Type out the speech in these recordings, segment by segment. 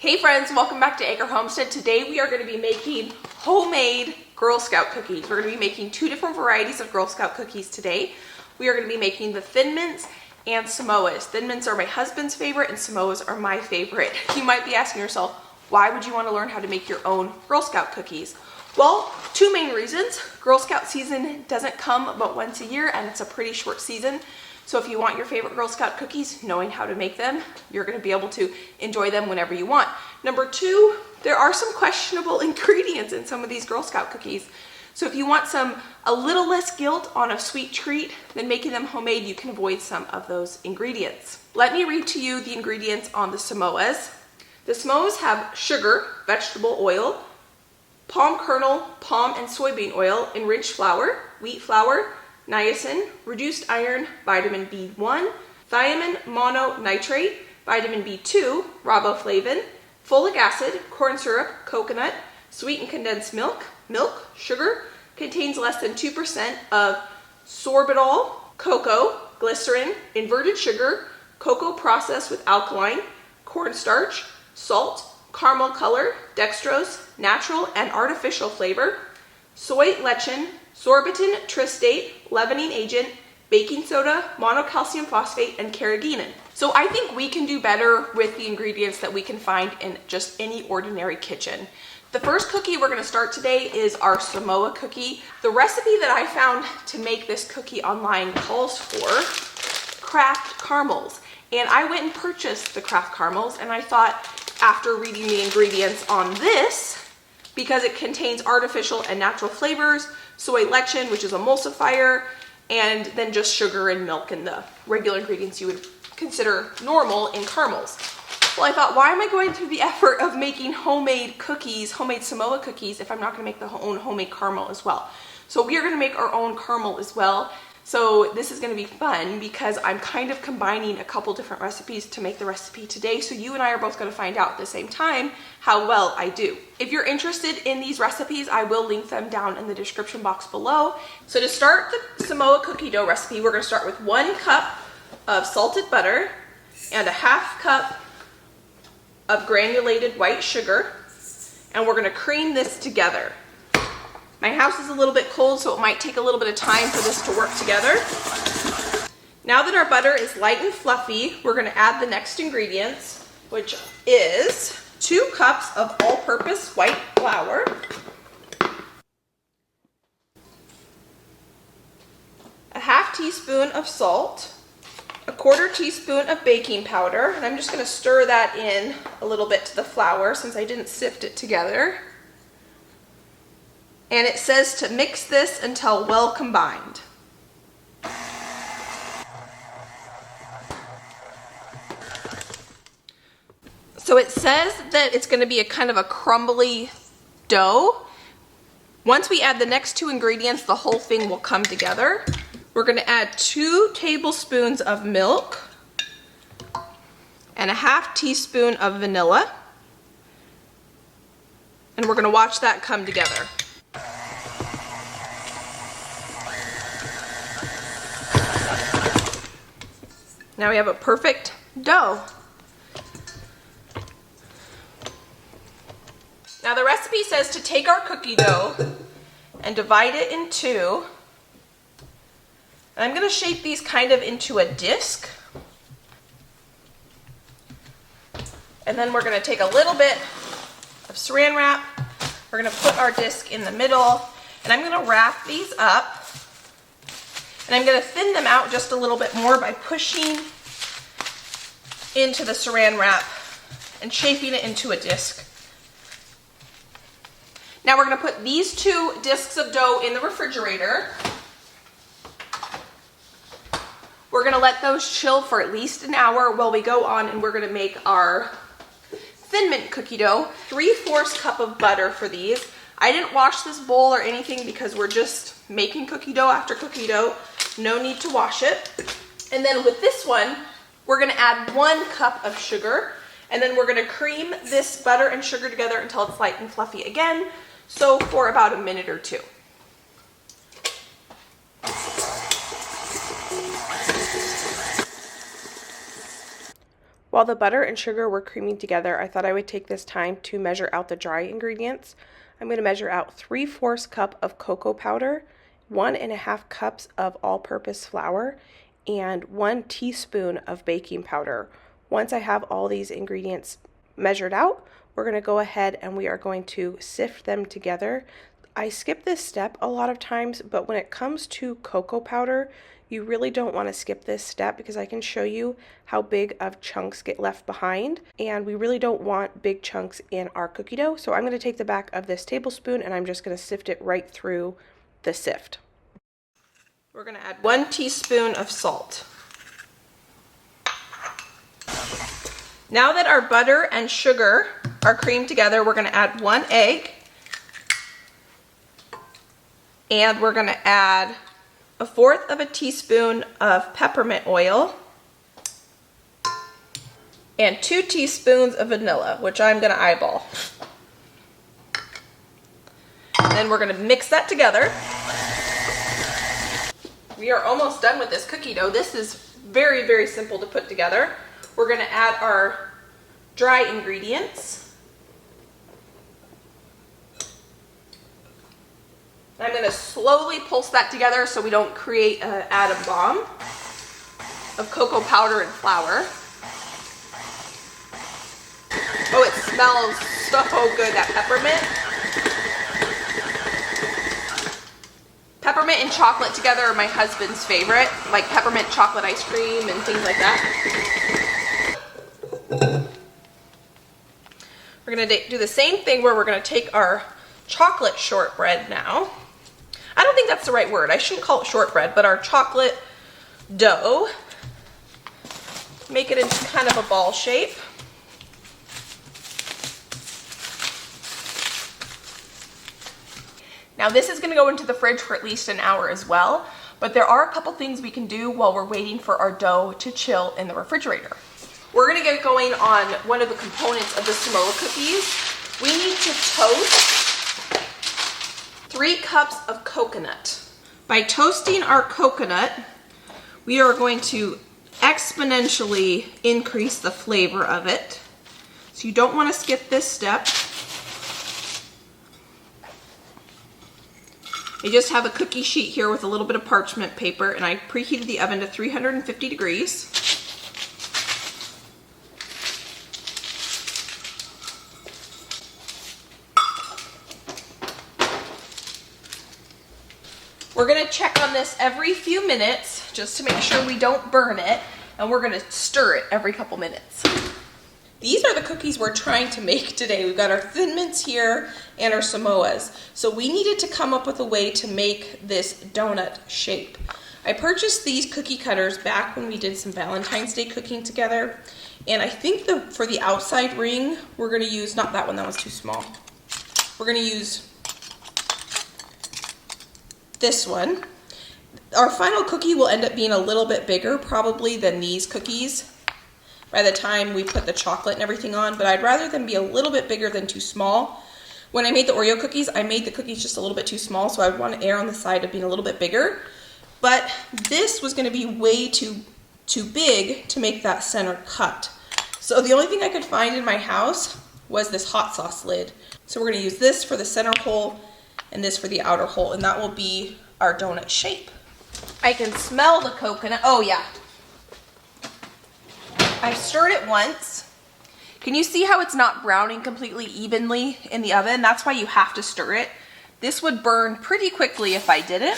Hey friends, welcome back to Acre Homestead. Today we are going to be making homemade Girl Scout cookies. We're going to be making two different varieties of Girl Scout cookies today. We are going to be making the Thin Mints and Samoas. Thin Mints are my husband's favorite and Samoas are my favorite. You might be asking yourself, why would you want to learn how to make your own Girl Scout cookies? Well, two main reasons. Girl Scout season doesn't come but once a year and it's a pretty short season. So if you want your favorite Girl Scout cookies, knowing how to make them, you're going to be able to enjoy them whenever you want. Number two, there are some questionable ingredients in some of these Girl Scout cookies. So if you want a little less guilt on a sweet treat than making them homemade, you can avoid some of those ingredients. Let me read to you the ingredients on the Samoas. The Samoas have sugar, vegetable oil, palm kernel, palm and soybean oil, enriched flour, wheat flour, niacin, reduced iron, vitamin B1, thiamine mononitrate, vitamin B2, riboflavin, folic acid, corn syrup, coconut, sweetened condensed milk, sugar, contains less than 2% of sorbitol, cocoa, glycerin, inverted sugar, cocoa processed with alkaline, cornstarch, salt, caramel color, dextrose, natural and artificial flavor, soy lecithin, sorbitan tristate, leavening agent, baking soda, monocalcium phosphate, and carrageenan. So I think we can do better with the ingredients that we can find in just any ordinary kitchen. The first cookie we're going to start today is our Samoa cookie. The recipe that I found to make this cookie online calls for craft caramels. And I went and purchased the craft caramels, and I thought after reading the ingredients on this, because it contains artificial and natural flavors, soy lecithin, which is emulsifier, and then just sugar and milk and the regular ingredients you would consider normal in caramels. Well, I thought, why am I going through the effort of making homemade cookies, homemade Samoa cookies, if I'm not going to make the own homemade caramel as well? So we are going to make our own caramel as well. So this is going to be fun because I'm kind of combining a couple different recipes to make the recipe today. So you and I are both going to find out at the same time how well I do. If you're interested in these recipes, I will link them down in the description box below. So to start the Samoa cookie dough recipe, we're going to start with 1 cup of salted butter and a 1/2 cup of granulated white sugar. And we're going to cream this together. My house is a little bit cold, so it might take a little bit of time for this to work together. Now that our butter is light and fluffy, we're going to add the next ingredients, which is 2 cups of all-purpose white flour, a 1/2 teaspoon of salt, a 1/4 teaspoon of baking powder, and I'm just going to stir that in a little bit to the flour since I didn't sift it together. And it says to mix this until well combined. So it says that it's going to be a kind of a crumbly dough. Once we add the next 2 ingredients, the whole thing will come together. We're going to add 2 tablespoons of milk and a 1/2 teaspoon of vanilla. And we're going to watch that come together. Now we have a perfect dough. Now the recipe says to take our cookie dough and divide it in 2. And I'm going to shape these kind of into a disc. And then we're going to take a little bit of saran wrap. We're going to put our disc in the middle. And I'm going to wrap these up. And I'm going to thin them out just a little bit more by pushing into the saran wrap and shaping it into a disc. Now we're going to put these 2 discs of dough in the refrigerator. We're going to let those chill for at least an hour while we go on and we're going to make our Thin Mint cookie dough. 3/4 cup of butter for these. I didn't wash this bowl or anything because we're just making cookie dough after cookie dough. No need to wash it. And then with this one, we're going to add 1 cup of sugar. And then we're going to cream this butter and sugar together until it's light and fluffy again. So for about a minute or 2. While the butter and sugar were creaming together, I thought I would take this time to measure out the dry ingredients. I'm going to measure out 3/4 cup of cocoa powder, 1.5 cups of all-purpose flour, and 1 teaspoon of baking powder. Once I have all these ingredients measured out, we're going to go ahead and we are going to sift them together. I skip this step a lot of times, but when it comes to cocoa powder, you really don't want to skip this step because I can show you how big of chunks get left behind, and we really don't want big chunks in our cookie dough. So I'm going to take the back of this tablespoon and I'm just going to sift it right through the sift. We're going to add 1 teaspoon of salt. Now that our butter and sugar are creamed together, we're going to add 1 egg, and we're going to add 1/4 of a teaspoon of peppermint oil and 2 teaspoons of vanilla, which I'm going to eyeball. And then we're going to mix that together. We are almost done with this cookie dough. This is very, very simple to put together. We're going to add our dry ingredients. I'm going to slowly pulse that together so we don't create an atom bomb of cocoa powder and flour. Oh, it smells so good, that peppermint. Peppermint and chocolate together are my husband's favorite, like peppermint chocolate ice cream and things like that. We're going to do the same thing where we're going to take our chocolate shortbread now. I don't think that's the right word. I shouldn't call it shortbread, but our chocolate dough. Make it into kind of a ball shape. Now this is going to go into the fridge for at least an hour as well, but there are a couple things we can do while we're waiting for our dough to chill in the refrigerator. We're going to get going on one of the components of the Samoa cookies. We need to toast 3 cups of coconut. By toasting our coconut, we are going to exponentially increase the flavor of it. So you don't want to skip this step. I just have a cookie sheet here with a little bit of parchment paper, and I preheated the oven to 350 degrees. We're going to check on this every few minutes just to make sure we don't burn it, and we're going to stir it every couple minutes. These are the cookies we're trying to make today. We've got our Thin Mints here and our Samoas. So we needed to come up with a way to make this donut shape. I purchased these cookie cutters back when we did some Valentine's Day cooking together. And I think for the outside ring, we're going to use, not that one, that one's too small. We're going to use this one. Our final cookie will end up being a little bit bigger probably than these cookies by the time we put the chocolate and everything on, but I'd rather them be a little bit bigger than too small. When I made the Oreo cookies, I made the cookies just a little bit too small, so I would want to err on the side of being a little bit bigger. But this was going to be way too big to make that center cut. So the only thing I could find in my house was this hot sauce lid. So we're going to use this for the center hole and this for the outer hole, and that will be our donut shape. I can smell the coconut. Oh yeah. I've stirred it once. Can you see how it's not browning completely evenly in the oven? That's why you have to stir it. This would burn pretty quickly if I didn't.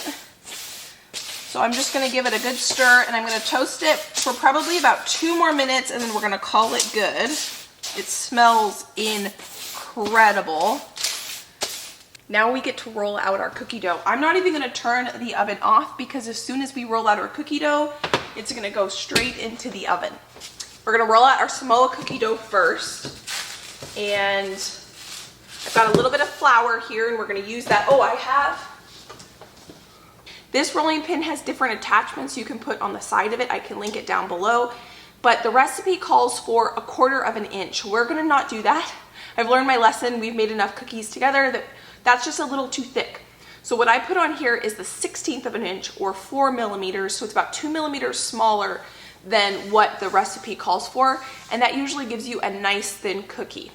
So I'm just gonna give it a good stir, and I'm gonna toast it for probably about 2 more minutes, and then we're gonna call it good. It smells incredible. Now we get to roll out our cookie dough. I'm not even gonna turn the oven off because as soon as we roll out our cookie dough, it's gonna go straight into the oven. We're gonna roll out our Samoa cookie dough first. And I've got a little bit of flour here, and we're gonna use that. Oh, I have. This rolling pin has different attachments you can put on the side of it. I can link it down below. But the recipe calls for 1/4 of an inch. We're gonna not do that. I've learned my lesson. We've made enough cookies together that's just a little too thick. So what I put on here is the 1/16 of an inch, or 4 millimeters. So it's about 2 millimeters smaller than what the recipe calls for, and that usually gives you a nice thin cookie.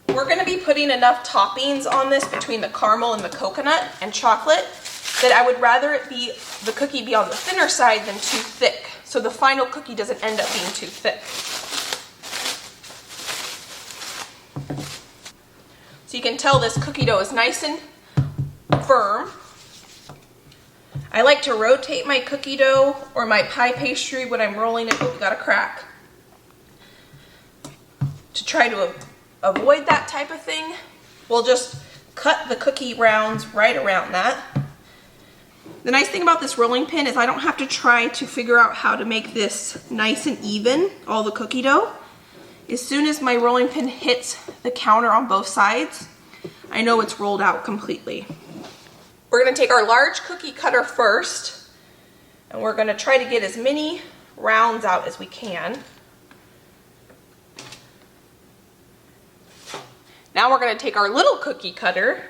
We're going to be putting enough toppings on this between the caramel and the coconut and chocolate that I would rather the cookie be on the thinner side than too thick, so the final cookie doesn't end up being too thick. So you can tell this cookie dough is nice and firm. I like to rotate my cookie dough or my pie pastry when I'm rolling it. Oh, we got a crack. To try to avoid that type of thing, we'll just cut the cookie rounds right around that. The nice thing about this rolling pin is I don't have to try to figure out how to make this nice and even, all the cookie dough. As soon as my rolling pin hits the counter on both sides, I know it's rolled out completely. We're going to take our large cookie cutter first, and we're going to try to get as many rounds out as we can. Now we're going to take our little cookie cutter,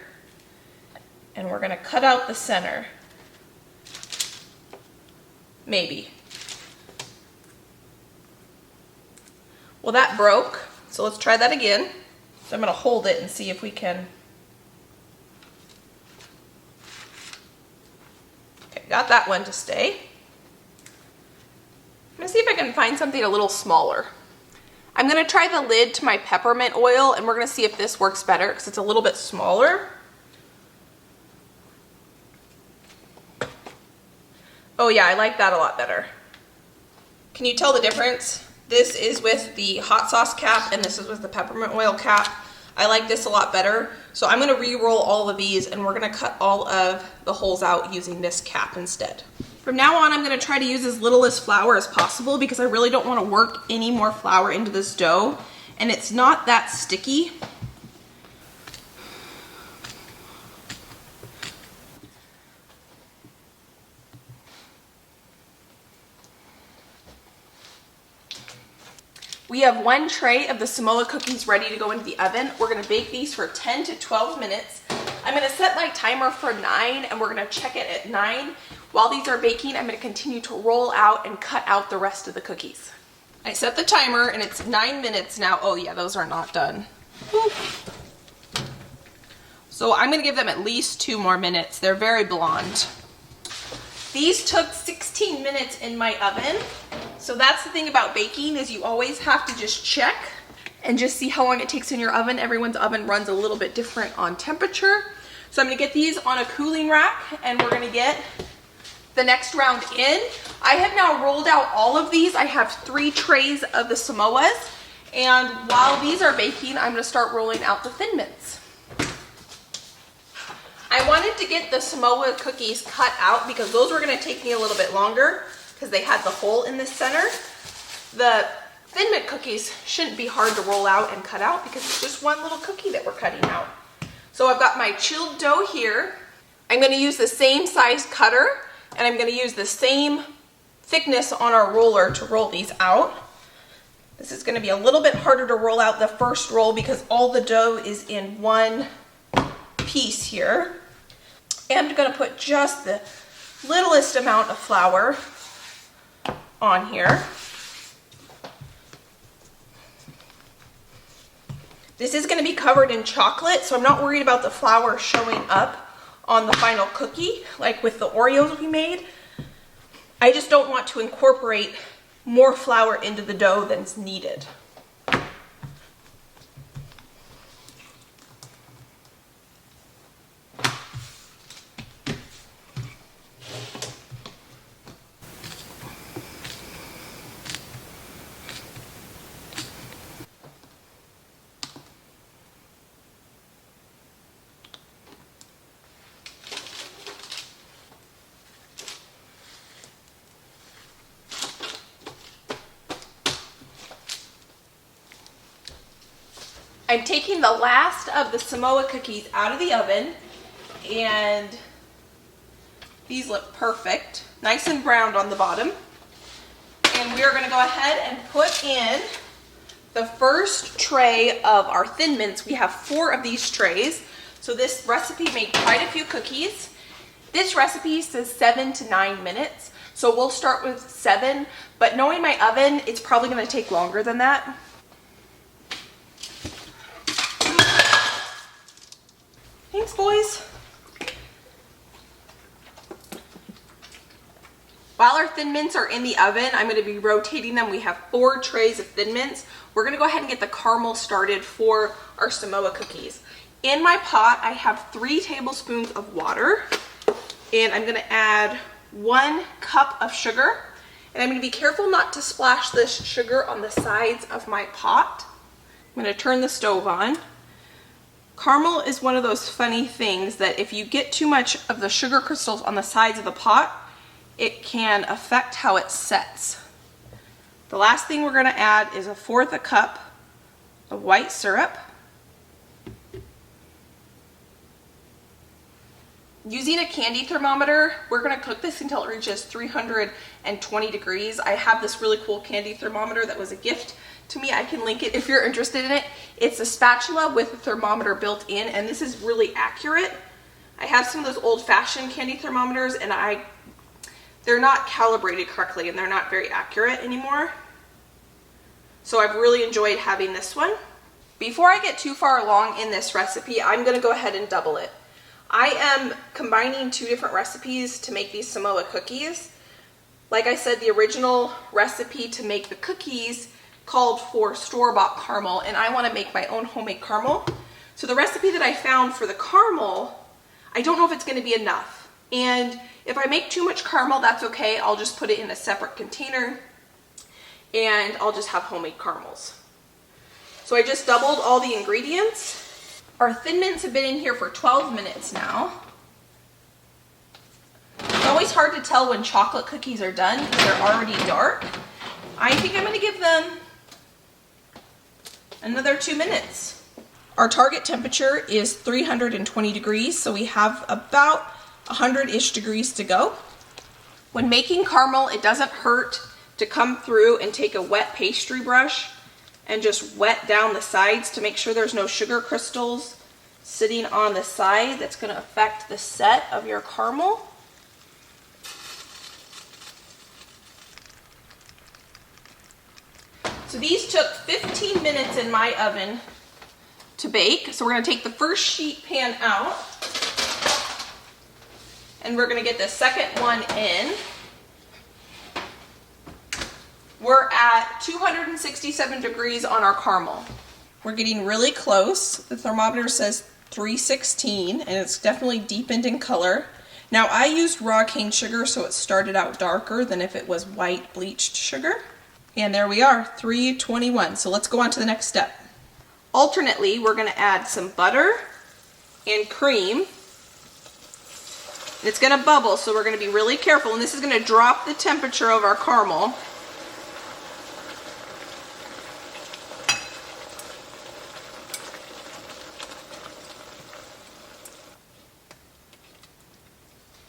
and we're going to cut out the center. Maybe. Well, that broke, so let's try that again. So I'm going to hold it and see if we can. Okay, got that one to stay. I'm going to see if I can find something a little smaller. I'm going to try the lid to my peppermint oil, and we're going to see if this works better because it's a little bit smaller. Oh yeah, I like that a lot better. Can you tell the difference? This is with the hot sauce cap and this is with the peppermint oil cap. I like this a lot better. So I'm gonna re-roll all of these and we're gonna cut all of the holes out using this cap instead. From now on, I'm gonna try to use as little as flour as possible because I really don't wanna work any more flour into this dough, and it's not that sticky. We have one tray of the Samoa cookies ready to go into the oven. We're gonna bake these for 10 to 12 minutes. I'm gonna set my timer for 9 and we're gonna check it at 9. While these are baking, I'm gonna continue to roll out and cut out the rest of the cookies. I set the timer and it's 9 minutes now. Oh yeah, those are not done. Woo. So I'm gonna give them at least 2 more minutes. They're very blonde. These took 16 minutes in my oven. So that's the thing about baking, is you always have to just check and just see how long it takes in your oven. Everyone's oven runs a little bit different on temperature. So I'm gonna get these on a cooling rack and we're gonna get the next round in. I have now rolled out all of these. I have 3 trays of the Samoas, and while these are baking, I'm gonna start rolling out the Thin Mints. I wanted to get the Samoa cookies cut out because those were gonna take me a little bit longer because they had the hole in the center. The Thin Mint cookies shouldn't be hard to roll out and cut out because it's just one little cookie that we're cutting out. So I've got my chilled dough here. I'm gonna use the same size cutter and I'm gonna use the same thickness on our roller to roll these out. This is gonna be a little bit harder to roll out the first roll because all the dough is in one piece here. And I'm gonna put just the littlest amount of flour on here. This is going to be covered in chocolate, so I'm not worried about the flour showing up on the final cookie like with the Oreos we made. I just don't want to incorporate more flour into the dough than's needed. I'm taking the last of the Samoa cookies out of the oven, and these look perfect, nice and browned on the bottom. And we are going to go ahead and put in the first tray of our Thin Mints. We have 4 of these trays, so this recipe made quite a few cookies. This recipe says 7 to 9 minutes, So we'll start with 7, but knowing my oven, it's probably gonna take longer than that. Thanks, boys. While our Thin Mints are in the oven, I'm going to be rotating them. We have 4 trays of Thin Mints. We're going to go ahead and get the caramel started for our Samoa cookies. In my pot, I have 3 tablespoons of water, and I'm going to add 1 cup of sugar. And I'm going to be careful not to splash this sugar on the sides of my pot. I'm going to turn the stove on. Caramel is one of those funny things that if you get too much of the sugar crystals on the sides of the pot, it can affect how it sets. The last thing we're going to add is 1/4 cup of white syrup. Using a candy thermometer, we're going to cook this until it reaches 320 degrees. I have this really cool candy thermometer that was a gift to me. I can link it if you're interested in it. It's a spatula with a thermometer built in, and this is really accurate. I have some of those old-fashioned candy thermometers, and they're not calibrated correctly, and they're not very accurate anymore. So I've really enjoyed having this one. Before I get too far along in this recipe, I'm going to go ahead and double it. I am combining 2 different recipes to make these Samoa cookies. Like I said, the original recipe to make the cookies called for store-bought caramel, and I want to make my own homemade caramel. So the recipe that I found for the caramel, I don't know if it's going to be enough. And if I make too much caramel, that's okay. I'll just put it in a separate container and I'll just have homemade caramels. So I just doubled all the ingredients. Our Thin Mints have been in here for 12 minutes now. It's always hard to tell when chocolate cookies are done because they're already dark. I think I'm going to give them another 2 minutes. Our target temperature is 320 degrees, so we have about 100-ish degrees to go. When making caramel, it doesn't hurt to come through and take a wet pastry brush and just wet down the sides to make sure there's no sugar crystals sitting on the side that's going to affect the set of your caramel. So these took 15 minutes in my oven to bake. So we're going to take the first sheet pan out. And we're going to get the second one in. We're at 267 degrees on our caramel. We're getting really close. The thermometer says 316, and it's definitely deepened in color. Now I used raw cane sugar, so it started out darker than if it was white bleached sugar. And there we are, 321. So let's go on to the next step. Alternately, we're going to add some butter and cream. It's going to bubble, so we're going to be really careful, and this is going to drop the temperature of our caramel.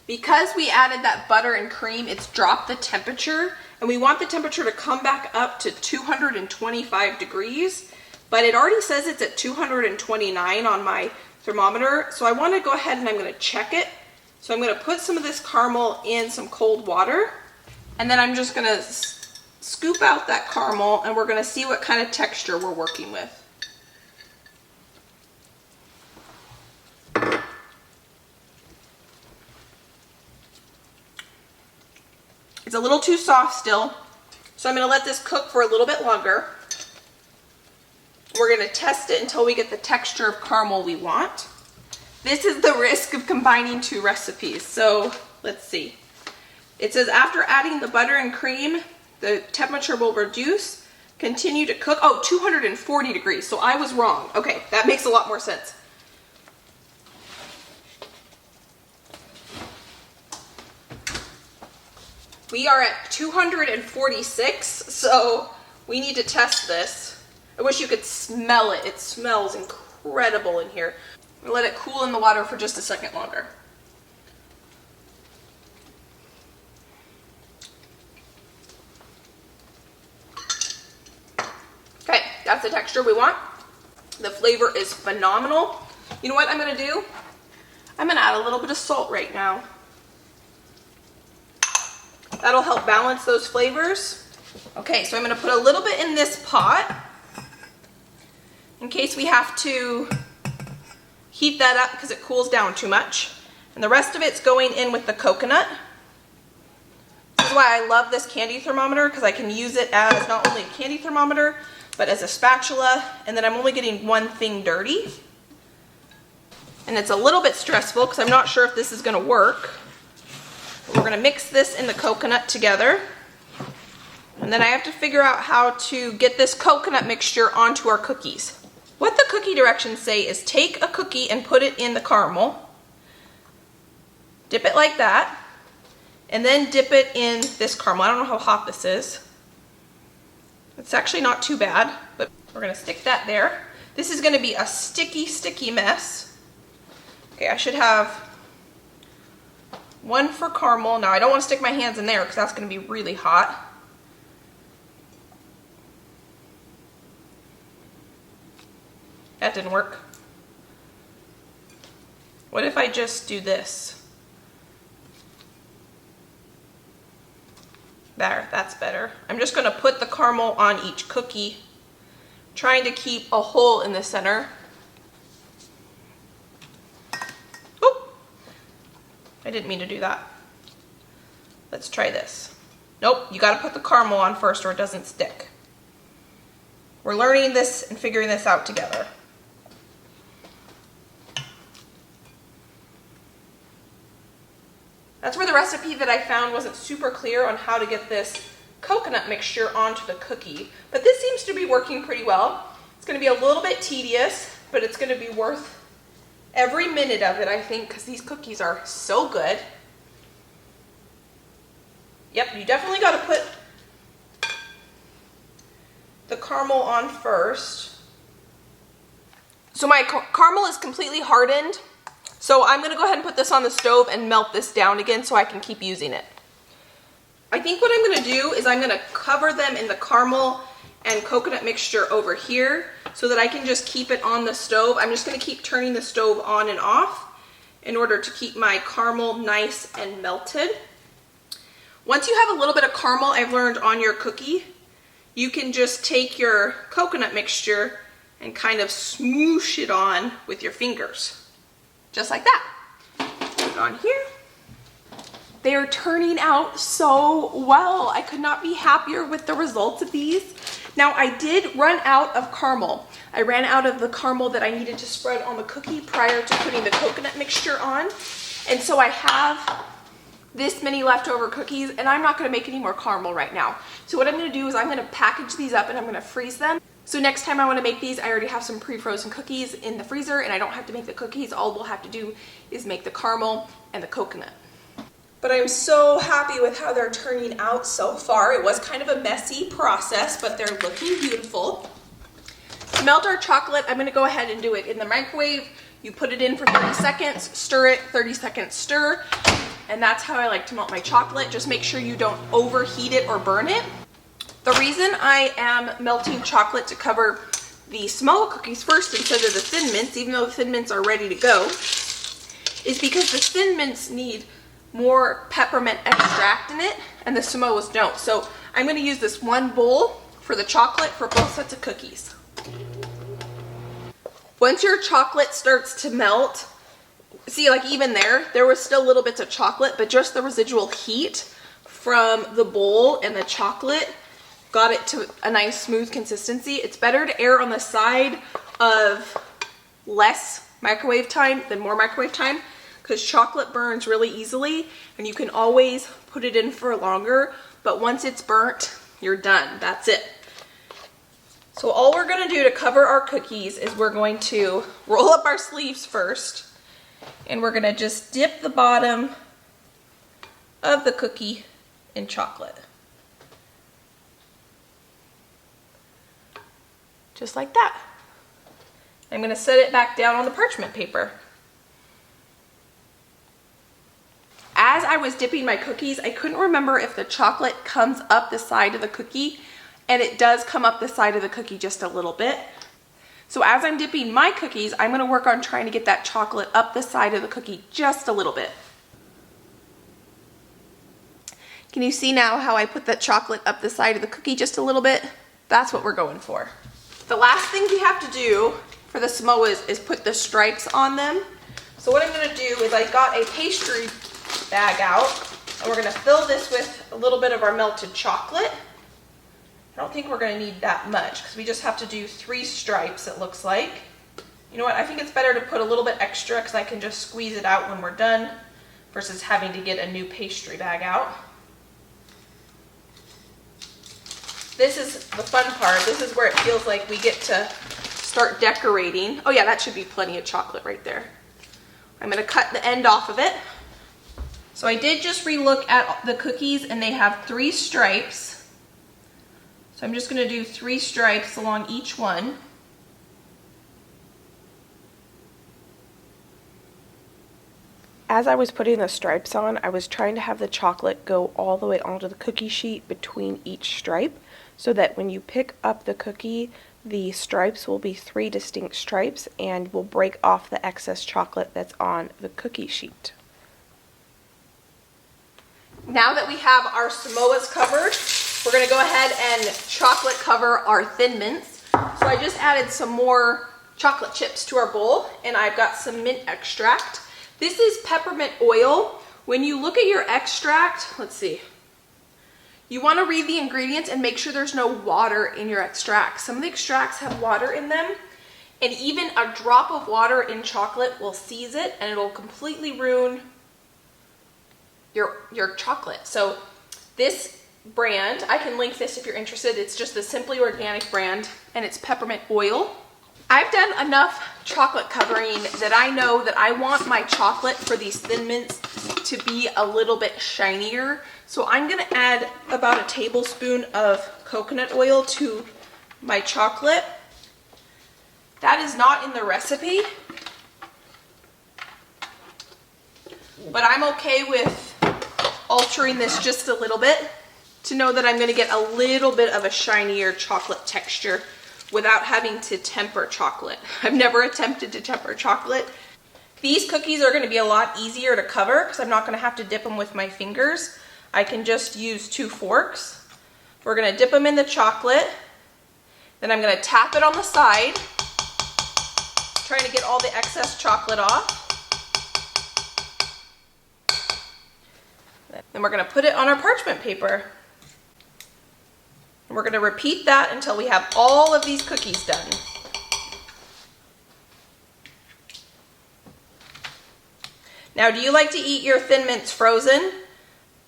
Because we added that butter and cream, it's dropped the temperature, and we want the temperature to come back up to 225 degrees, but it already says it's at 229 on my thermometer, so I want to go ahead and I'm going to check it. So I'm going to put some of this caramel in some cold water, and then I'm just going to scoop out that caramel, and we're going to see what kind of texture we're working with. It's a little too soft still, so I'm going to let this cook for a little bit longer. We're going to test it until we get the texture of caramel we want. This is the risk of combining 2 recipes. So let's see. It says after adding the butter and cream, the temperature will reduce. Continue to cook. Oh, 240 degrees. So I was wrong. Okay, that makes a lot more sense. We are at 246, so we need to test this. I wish you could smell it. It smells incredible in here. I'm gonna let it cool in the water for just a second longer. Okay, that's the texture we want. The flavor is phenomenal. You know what I'm gonna do? I'm gonna add a little bit of salt right now. That'll help balance those flavors. Okay, so I'm gonna put a little bit in this pot in case we have to heat that up because it cools down too much. And the rest of it's going in with the coconut. This is why I love this candy thermometer, because I can use it as not only a candy thermometer, but as a spatula, and then I'm only getting one thing dirty. And it's a little bit stressful because I'm not sure if this is gonna work. We're gonna mix this and the coconut together. And then I have to figure out how to get this coconut mixture onto our cookies. What the cookie directions say is take a cookie and put it in the caramel. Dip it like that. And then dip it in this caramel. I don't know how hot this is. It's actually not too bad, but we're gonna stick that there. This is gonna be a sticky, sticky mess. Okay, I should have one for caramel. Now I don't wanna stick my hands in there because that's gonna be really hot. That didn't work. What if I just do this? There, that's better. I'm just gonna put the caramel on each cookie, trying to keep a hole in the center. Oop! I didn't mean to do that. Let's try this. Nope, you gotta put the caramel on first or it doesn't stick. We're learning this and figuring this out together. That's where the recipe that I found wasn't super clear on how to get this coconut mixture onto the cookie, but this seems to be working pretty well. It's going to be a little bit tedious, but it's going to be worth every minute of it, I think, because these cookies are so good. Yep, you definitely got to put the caramel on first. So my caramel is completely hardened. So I'm gonna go ahead and put this on the stove and melt this down again so I can keep using it. I think what I'm gonna do is I'm gonna cover them in the caramel and coconut mixture over here so that I can just keep it on the stove. I'm just gonna keep turning the stove on and off in order to keep my caramel nice and melted. Once you have a little bit of caramel, I've learned, on your cookie, you can just take your coconut mixture and kind of smoosh it on with your fingers. Just like that. Put it on here. They are turning out so well. I could not be happier with the results of these. Now I did run out of caramel. I ran out of the caramel that I needed to spread on the cookie prior to putting the coconut mixture on. And so I have this many leftover cookies, and I'm not gonna make any more caramel right now. So what I'm gonna do is I'm gonna package these up and I'm gonna freeze them. So next time I want to make these, I already have some pre-frozen cookies in the freezer and I don't have to make the cookies. All we'll have to do is make the caramel and the coconut. But I'm so happy with how they're turning out so far. It was kind of a messy process, but they're looking beautiful. To melt our chocolate, I'm gonna go ahead and do it in the microwave. You put it in for 30 seconds, stir it, 30 seconds, stir. And that's how I like to melt my chocolate. Just make sure you don't overheat it or burn it. The reason I am melting chocolate to cover the Samoa cookies first instead of the Thin Mints, even though the Thin Mints are ready to go, is because the Thin Mints need more peppermint extract in it and the Samoas don't. So I'm going to use this one bowl for the chocolate for both sets of cookies. Once your chocolate starts to melt, see, like even there was still little bits of chocolate, but just the residual heat from the bowl and the chocolate got it to a nice smooth consistency. It's better to err on the side of less microwave time than more microwave time, because chocolate burns really easily and you can always put it in for longer, but once it's burnt, you're done. That's it. So all we're gonna do to cover our cookies is we're going to roll up our sleeves first, and we're gonna just dip the bottom of the cookie in chocolate. Just like that. I'm gonna set it back down on the parchment paper. As I was dipping my cookies, I couldn't remember if the chocolate comes up the side of the cookie, and it does come up the side of the cookie just a little bit. So as I'm dipping my cookies, I'm gonna work on trying to get that chocolate up the side of the cookie just a little bit. Can you see now how I put that chocolate up the side of the cookie just a little bit? That's what we're going for. The last thing we have to do for the Samoas is put the stripes on them. So what I'm gonna do is I got a pastry bag out, and we're gonna fill this with a little bit of our melted chocolate. I don't think we're gonna need that much because we just have to do 3 stripes, it looks like. You know what, I think it's better to put a little bit extra because I can just squeeze it out when we're done versus having to get a new pastry bag out. This is the fun part. This is where it feels like we get to start decorating. Oh yeah, that should be plenty of chocolate right there. I'm gonna cut the end off of it. So I did just re-look at the cookies and they have 3 stripes. So I'm just gonna do 3 stripes along each one. As I was putting the stripes on, I was trying to have the chocolate go all the way onto the cookie sheet between each stripe, so that when you pick up the cookie, the stripes will be 3 distinct stripes and will break off the excess chocolate that's on the cookie sheet. Now that we have our Samoas covered, we're going to go ahead and chocolate cover our Thin Mints. So I just added some more chocolate chips to our bowl, and I've got some mint extract. This is peppermint oil. When you look at your extract, let's see, you want to read the ingredients and make sure there's no water in your extract. Some of the extracts have water in them, and even a drop of water in chocolate will seize it and it'll completely ruin your chocolate. So this brand, I can link this if you're interested, it's just the Simply Organic brand and it's peppermint oil. I've done enough chocolate covering that I know that I want my chocolate for these Thin Mints to be a little bit shinier. So I'm gonna add about a tablespoon of coconut oil to my chocolate. That is not in the recipe, but I'm okay with altering this just a little bit to know that I'm gonna get a little bit of a shinier chocolate texture without having to temper chocolate. I've never attempted to temper chocolate. These cookies are gonna be a lot easier to cover because I'm not gonna have to dip them with my fingers. I can just use 2 forks. We're gonna dip them in the chocolate. Then I'm gonna tap it on the side, trying to get all the excess chocolate off. Then we're gonna put it on our parchment paper. And we're gonna repeat that until we have all of these cookies done. Now, do you like to eat your Thin Mints frozen?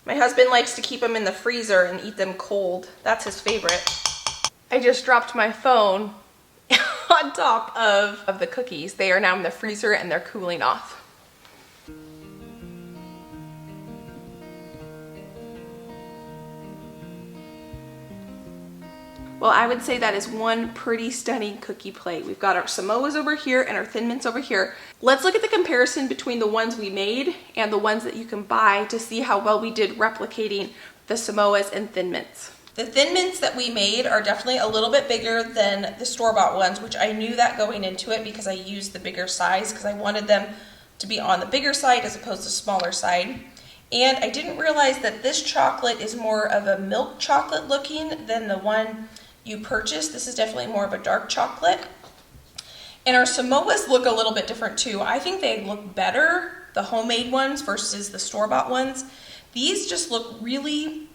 My husband likes to keep them in the freezer and eat them cold. That's his favorite. I just dropped my phone on top of the cookies. They are now in the freezer and they're cooling off. Well, I would say that is one pretty stunning cookie plate. We've got our Samoas over here and our Thin Mints over here. Let's look at the comparison between the ones we made and the ones that you can buy to see how well we did replicating the Samoas and Thin Mints. The Thin Mints that we made are definitely a little bit bigger than the store-bought ones, which I knew that going into it because I used the bigger size because I wanted them to be on the bigger side as opposed to smaller side. And I didn't realize that this chocolate is more of a milk chocolate looking than the one you purchased. This is definitely more of a dark chocolate. And our Samoas look a little bit different too. I think they look better, the homemade ones versus the store-bought ones. These just look really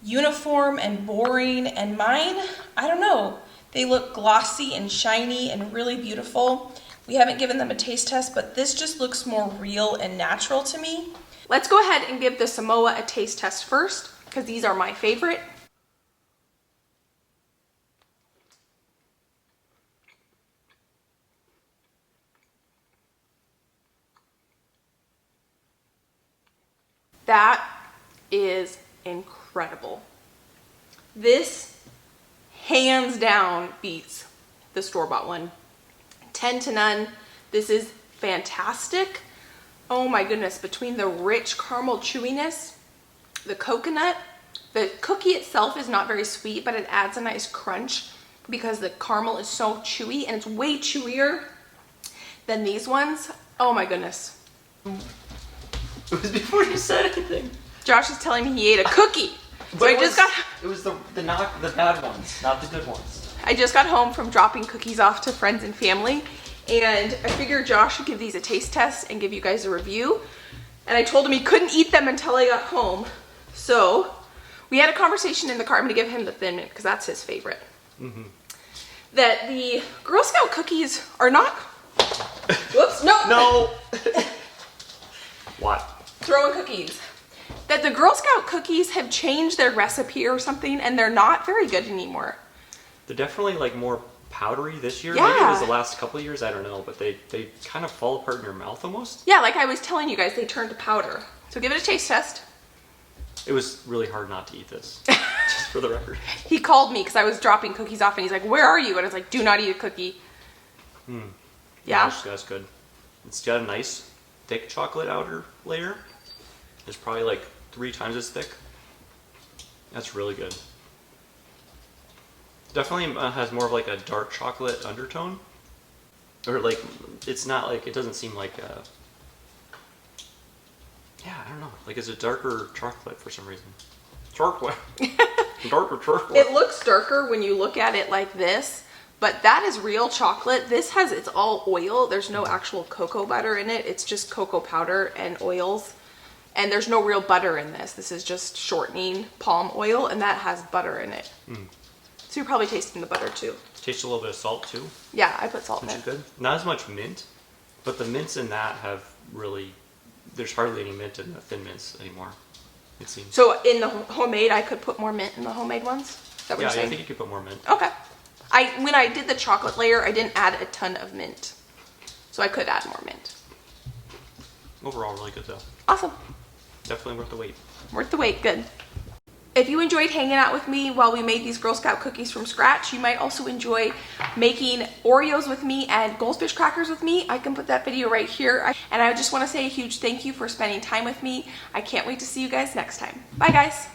uniform and boring, and mine, I don't know, they look glossy and shiny and really beautiful. We haven't given them a taste test, but this just looks more real and natural to me. Let's go ahead and give the Samoa a taste test first, because these are my favorite. That is incredible. This hands down beats the store-bought one. 10 to none. This is fantastic. Oh my goodness, between the rich caramel chewiness, the coconut, the cookie itself is not very sweet, but it adds a nice crunch because the caramel is so chewy, and it's way chewier than these ones. Oh my goodness. It was before you said anything. Josh is telling me he ate a cookie. So It was the bad ones, not the good ones. I just got home from dropping cookies off to friends and family, and I figured Josh should give these a taste test and give you guys a review. And I told him he couldn't eat them until I got home. So we had a conversation in the car. I'm gonna give him the Thin Mint because that's his favorite. Mm-hmm. That the Girl Scout cookies are not, whoops, no. No. What? Throwing cookies. That the Girl Scout cookies have changed their recipe or something and they're not very good anymore. They're definitely like more powdery this year. Yeah. Maybe it was the last couple of years, I don't know, but they kind of fall apart in your mouth almost. Yeah, like I was telling you guys, they turned to powder. So give it a taste test. It was really hard not to eat this, just for the record. He called me because I was dropping cookies off and he's like, where are you? And I was like, do not eat a cookie. Yeah. That's good. It's got a nice thick chocolate outer layer. It's probably like 3 times as thick. That's really good. Definitely has more of like a dark chocolate undertone. Or like, it's not like, it doesn't seem like a, yeah, I don't know. Like it's a darker chocolate for some reason. Chocolate. Darker chocolate. It looks darker when you look at it like this, but that is real chocolate. This has, it's all oil. There's no actual cocoa butter in it. It's just cocoa powder and oils. And there's no real butter in this. This is just shortening palm oil, and that has butter in it. So you're probably tasting the butter too. Tastes a little bit of salt too. Yeah, I put salt in Which it. is good. Not as much mint, but the mints in that have really, there's hardly any mint in the Thin Mints anymore, it seems. So in the homemade, I could put more mint in the homemade ones? Is that what you're saying? I think you could put more mint. Okay. When I did the chocolate layer, I didn't add a ton of mint. So I could add more mint. Overall, really good though. Awesome. Definitely worth the wait. Worth the wait, good. If you enjoyed hanging out with me while we made these Girl Scout cookies from scratch, you might also enjoy making Oreos with me and goldfish crackers with me. I can put that video right here. And I just want to say a huge thank you for spending time with me. I can't wait to see you guys next time. Bye guys.